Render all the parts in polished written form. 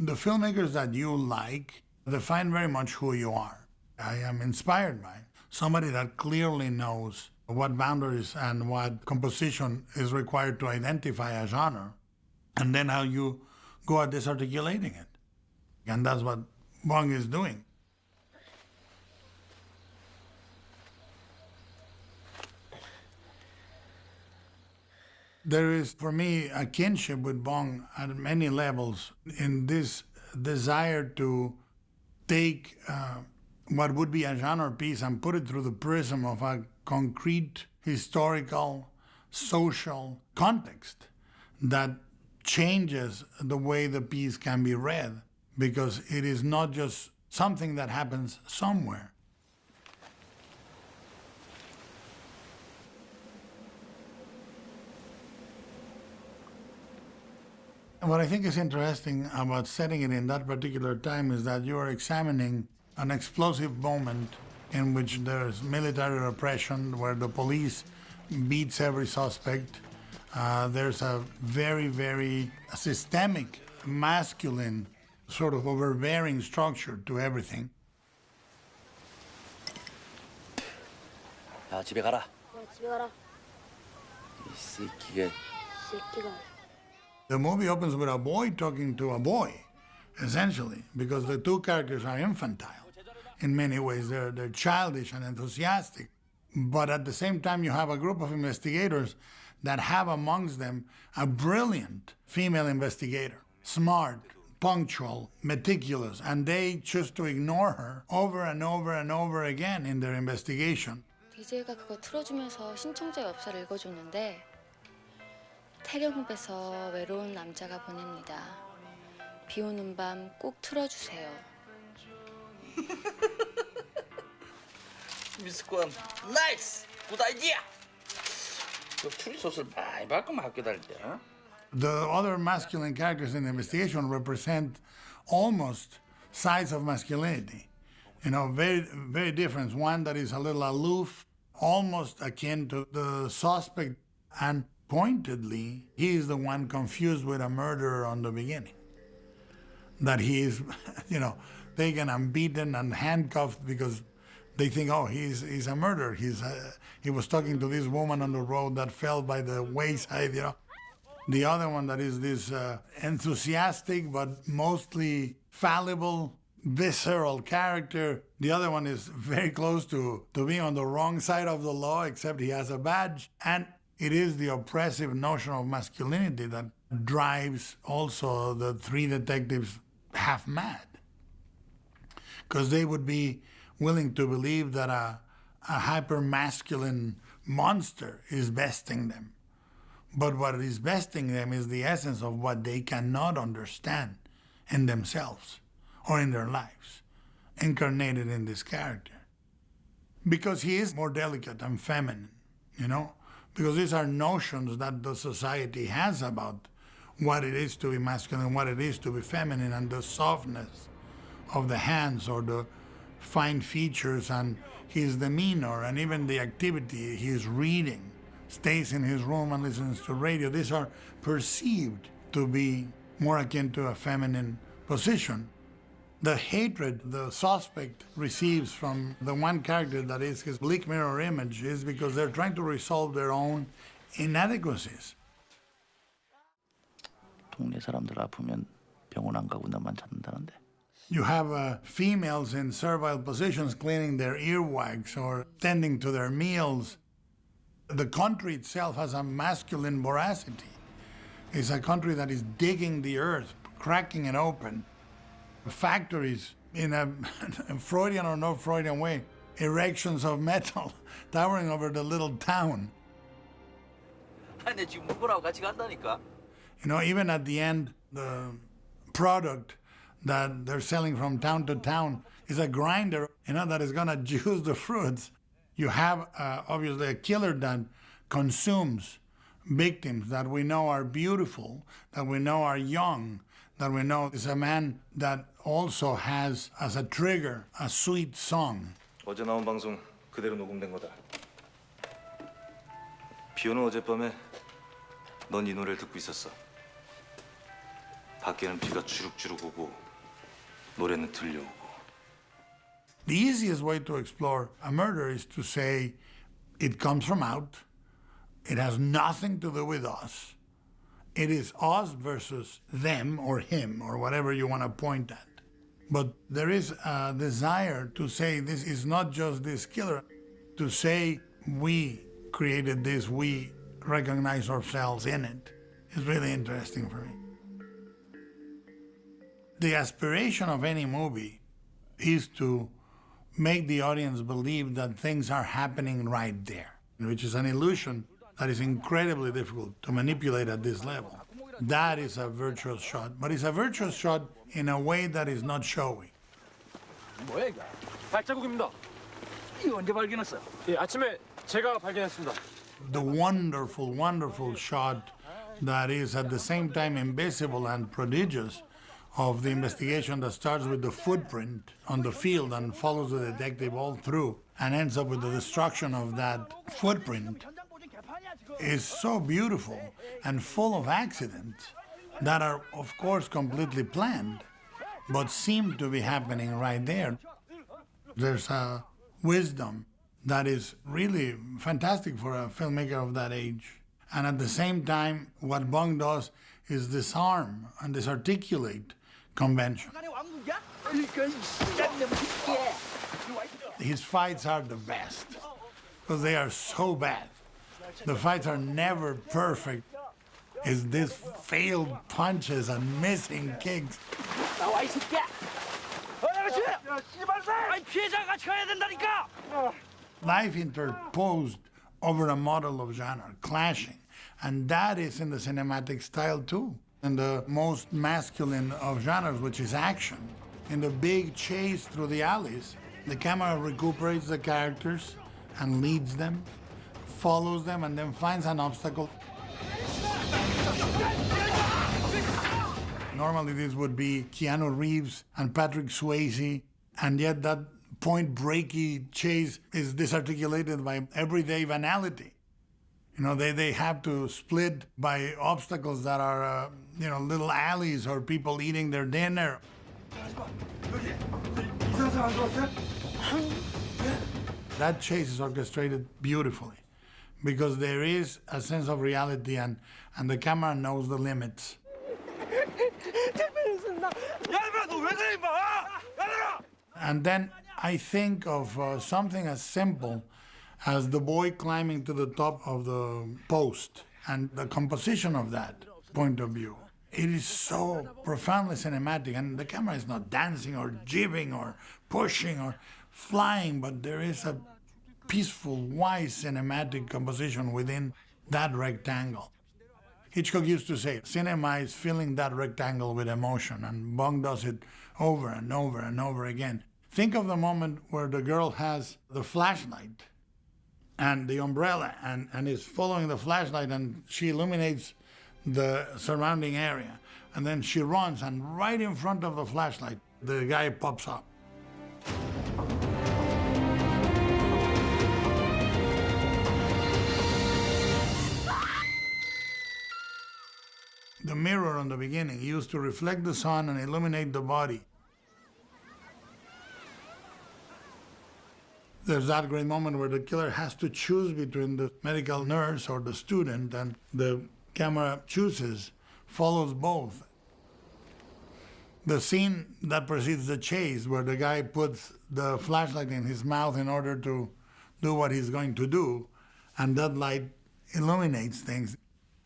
The filmmakers that you like define very much who you are. I am inspired by somebody that clearly knows what boundaries and what composition is required to identify a genre, and then how you go at disarticulating it. And that's what Bong is doing. There is, for me, a kinship with Bong at many levels in this desire to take what would be a genre piece and put it through the prism of a concrete historical, social context that changes the way the piece can be read, because it is not just something that happens somewhere. What I think is interesting about setting it in that particular time is that you are examining an explosive moment in which there's military repression, where the police beats every suspect. There's a very, very systemic, masculine, sort of overbearing structure to everything. 야, 집에 가라. 집에 가라. 이 새끼가. The movie opens with a boy talking to a boy, essentially, because the two characters are infantile. In many ways, they're childish and enthusiastic. But at the same time, you have a group of investigators that have amongst them a brilliant female investigator, smart, punctual, meticulous, and they choose to ignore her over and over and over again in their investigation. DJ가 그거 틀어주면서 신청자 엽서를 읽어줬는데 태령읍에서 외로운 남자가 보냅니다. 비 오는 밤 꼭 틀어주세요. 미스권, 나이스! 굿 아이디어! 그 추리소설 많이 바꾸면 학교 다닐 때, 어? The other masculine characters in the investigation represent almost sides of masculinity. You know, very, very different. One that is a little aloof, almost akin to the suspect, and pointedly, he is the one confused with a murderer on the beginning. That he is, taken and beaten and handcuffed because they think, oh, he's a murderer. He was talking to this woman on the road that fell by the wayside, The other one that is this enthusiastic but mostly fallible, visceral character. The other one is very close to being on the wrong side of the law, except he has a badge. And it is the oppressive notion of masculinity that drives also the three detectives half mad. Because they would be willing to believe that a hyper-masculine monster is besting them. But what is besting them is the essence of what they cannot understand in themselves or in their lives, incarnated in this character. Because he is more delicate and feminine, Because these are notions that the society has about what it is to be masculine, what it is to be feminine, and the softness of the hands or the fine features and his demeanor and even the activity he's reading, stays in his room and listens to radio. These are perceived to be more akin to a feminine position. The hatred the suspect receives from the one character that is his bleak mirror image is because they're trying to resolve their own inadequacies. 동네 사람들 아프면 병원 안 가고 나만 찾는다는데. You have females in servile positions cleaning their earwax or tending to their meals. The country itself has a masculine voracity. It's a country that is digging the earth, cracking it open. Factories, in a Freudian or no Freudian way, erections of metal towering over the little town. 아니, 지금 먹으라고 같이 간다니까. Even at the end, the product that they're selling from town to town is a grinder, that is going to juice the fruits. You have, obviously, a killer that consumes victims that we know are beautiful, that we know are young, that we know is a man that also has, as a trigger, a sweet song. 어제 나온 방송 그대로 녹음된 거다. 비 오는 어젯밤에 넌 이 노래를 듣고 있었어. 밖에는 비가 주룩주룩 오고 노래는 들려오고. The easiest way to explore a murder is to say it comes from out, it has nothing to do with us. It is us versus them or him or whatever you want to point at. But there is a desire to say this is not just this killer, to say we created this, we recognize ourselves in it is really interesting for me. The aspiration of any movie is to make the audience believe that things are happening right there, which is an illusion that is incredibly difficult to manipulate at this level. That is a virtuous shot, but it's a virtuous shot in a way that is not showy. 뭐야 이게? 발자국입니다. 이거 언제 발견했어요? 예, 아침에 제가 발견했습니다. The wonderful, wonderful shot that is at the same time invisible and prodigious of the investigation that starts with the footprint on the field and follows the detective all through and ends up with the destruction of that footprint is so beautiful and full of accidents that are, of course, completely planned, but seem to be happening right there. There's a wisdom that is really fantastic for a filmmaker of that age. And at the same time, what Bong does is disarm and disarticulate convention. His fights are the best because they are so bad. The fights are never perfect. It's these failed punches and missing kicks. 나와 이 새끼야. 아이 피해자가 쳐야 된다니까. Life interposed over a model of genre, clashing. And that is in the cinematic style too. In the most masculine of genres, which is action. In the big chase through the alleys, the camera recuperates the characters and leads them, follows them, and then finds an obstacle. Normally this would be Keanu Reeves and Patrick Swayze, and yet that point-breaky chase is disarticulated by everyday banality. You know, they have to split by obstacles that are, little alleys or people eating their dinner. That chase is orchestrated beautifully because there is a sense of reality and the camera knows the limits. And then I think of something as simple as the boy climbing to the top of the post and the composition of that point of view. It is so profoundly cinematic, and the camera is not dancing or jibbing or pushing or flying, but there is a peaceful, wise cinematic composition within that rectangle. Hitchcock used to say, cinema is filling that rectangle with emotion, and Bong does it over and over and over again. Think of the moment where the girl has the flashlight and the umbrella and is following the flashlight, and she illuminates the surrounding area. And then she runs, and right in front of the flashlight, the guy pops up. The mirror on the beginning used to reflect the sun and illuminate the body. There's that great moment where the killer has to choose between the medical nurse or the student, and the camera chooses, follows both. The scene that precedes the chase, where the guy puts the flashlight in his mouth in order to do what he's going to do, and that light illuminates things.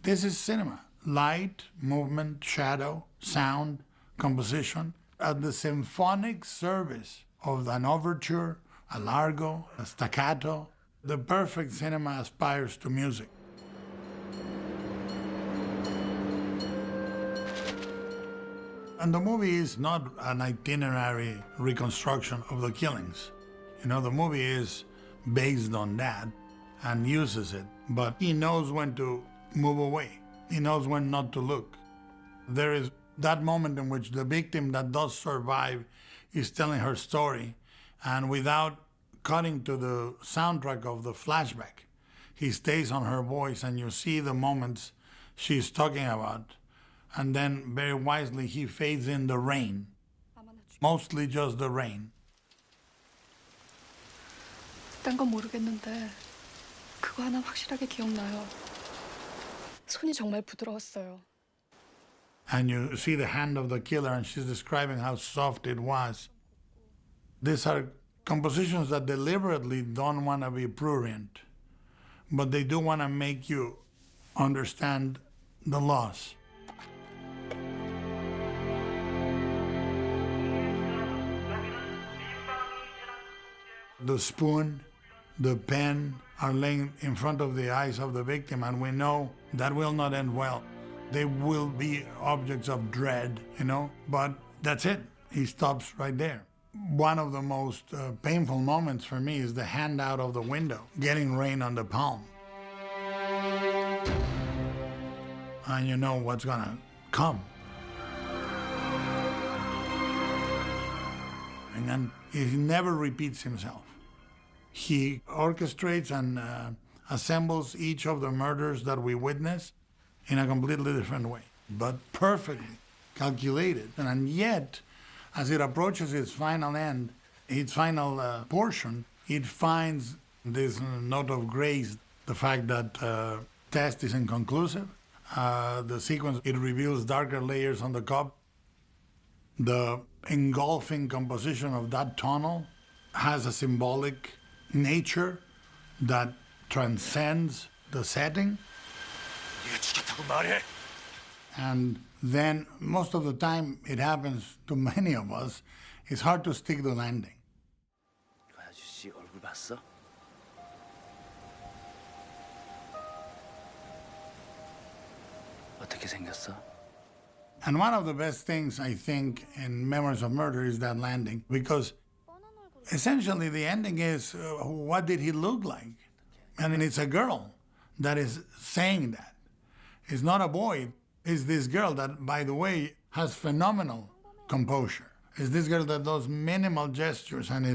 This is cinema. Light, movement, shadow, sound, composition, at the symphonic service of an overture, a largo, a staccato. The perfect cinema aspires to music. And the movie is not an itinerary reconstruction of the killings. You know, the movie is based on that and uses it, but he knows when to move away. He knows when not to look. There is that moment in which the victim that does survive is telling her story, and without cutting to the soundtrack of the flashback, he stays on her voice, and you see the moments she's talking about. and then very wisely he fades in the rain, mostly just the rain. 딴 건 모르겠는데 그거 하나 확실하게 기억나요. 손이 정말 부드러웠어요. And you see the hand of the killer, and she's describing how soft it was. These are compositions that deliberately don't want to be prurient, but they do want to make you understand the loss. The spoon, the pen are laying in front of the eyes of the victim, and we know that will not end well. They will be objects of dread, but that's it. He stops right there. One of the most painful moments for me is the hand out of the window, getting rain on the palm. And you know what's gonna come. And then he never repeats himself. He orchestrates and assembles each of the murders that we witness in a completely different way, but perfectly calculated. And yet, as it approaches its final end, its final portion, it finds this note of grace, the fact that test is inconclusive. The sequence, it reveals darker layers on the cup. The engulfing composition of that tunnel has a symbolic nature that transcends the setting. And then most of the time it happens to many of us, it's hard to stick the landing. 그 아저씨 얼굴 봤어? 어떻게 생겼어? And one of the best things, I think, in Memories of Murder is that landing, because essentially the ending is, what did he look like? And it's a girl that is saying that. It's not a boy. It's this girl that, by the way, has phenomenal composure. It's this girl that does minimal gestures and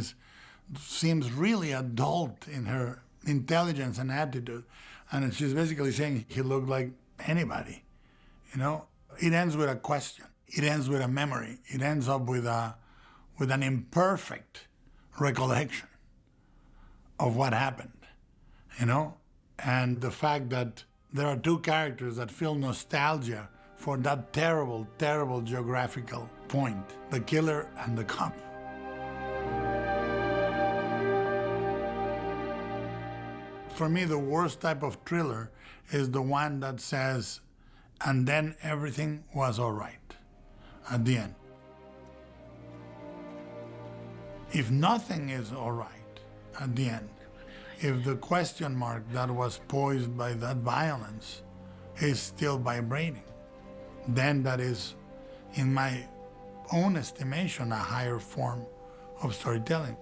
seems really adult in her intelligence and attitude. And she's basically saying he looked like anybody, It ends with a question. It ends with a memory. It ends up with an imperfect recollection of what happened, And the fact that there are two characters that feel nostalgia for that terrible, terrible geographical point, the killer and the cop. For me, the worst type of thriller is the one that says, and then everything was all right at the end. If nothing is all right at the end, if the question mark that was posed by that violence is still vibrating, then that is, in my own estimation, a higher form of storytelling.